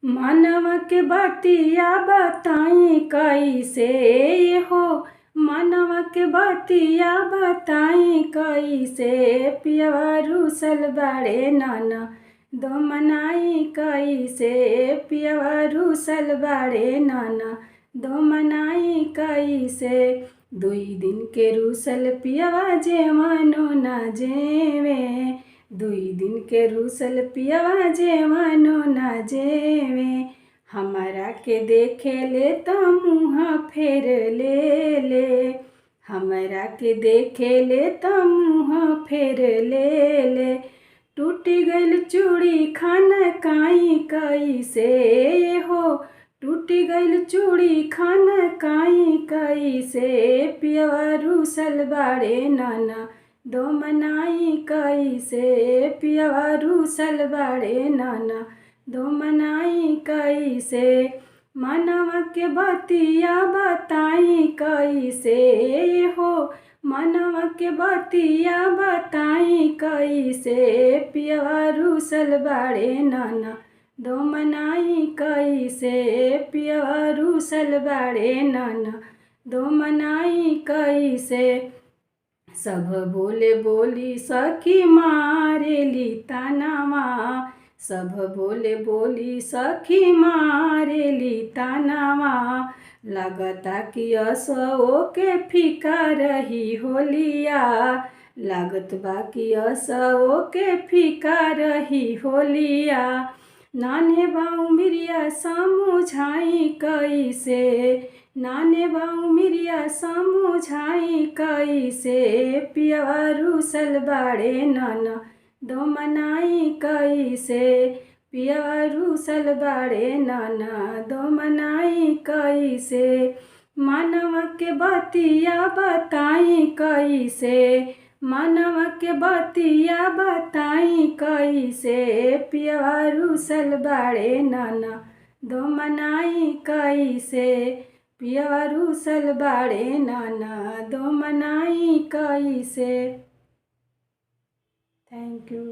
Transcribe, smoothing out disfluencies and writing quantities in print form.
मनवा के बतिया बताई कैसे हो। मनवा के बतिया बताई कैसे पियवा रूसल बड़े नाना दो मनाई कैसे पियवा रूसल बड़े नाना दो मनाई कैसे। दुई दिन के रूसल पियवा जेवानो ना जेवे दुई दिन के रूसल पियवा जेवानो ना जेवे। हमारा के देखे ले तो मुँह फेर ले हमारा के देखे ले तो मुँह फेर ले। टूट गइल चूड़ी खाना काई कैसे हो। टूट गइल चूड़ी खाना काई कैसे पियवा रूसल बड़े नाना दो मनाई कैसे पियवा रूसल बड़े नाना दो मनाई कैसे। मनवा के बतिया बताई कैसे हो। मनवा के बतिया बताई कैसे पियवा रूसल बड़े नाना दो मनाई कैसे पियवा रूसल बड़े नाना दो मनाई कैसे। सब बोले बोली सखी मारेली तानावा सब बोले बोली सखी मारेली तानावा। लगता कि असो के फीका रही होलिया लागत बा कि असो के फीका रही होलिया। नाने बाऊ मिरिया समझाई कैसे नाने बाऊ मिरिया समझाई कैसे पियवा रूसल बड़े नाना दो मनाई कैसे पियवा रूसल बड़े नाना दो मनाई कैसे। मनवा के बतिया बताई कैसे मनवा के बतिया बताई कैसे पियवा रूसल बड़े नाना दो मनाई कैसे पियवा रूसल बड़े नाना दो मनाई कैसे। Thank you.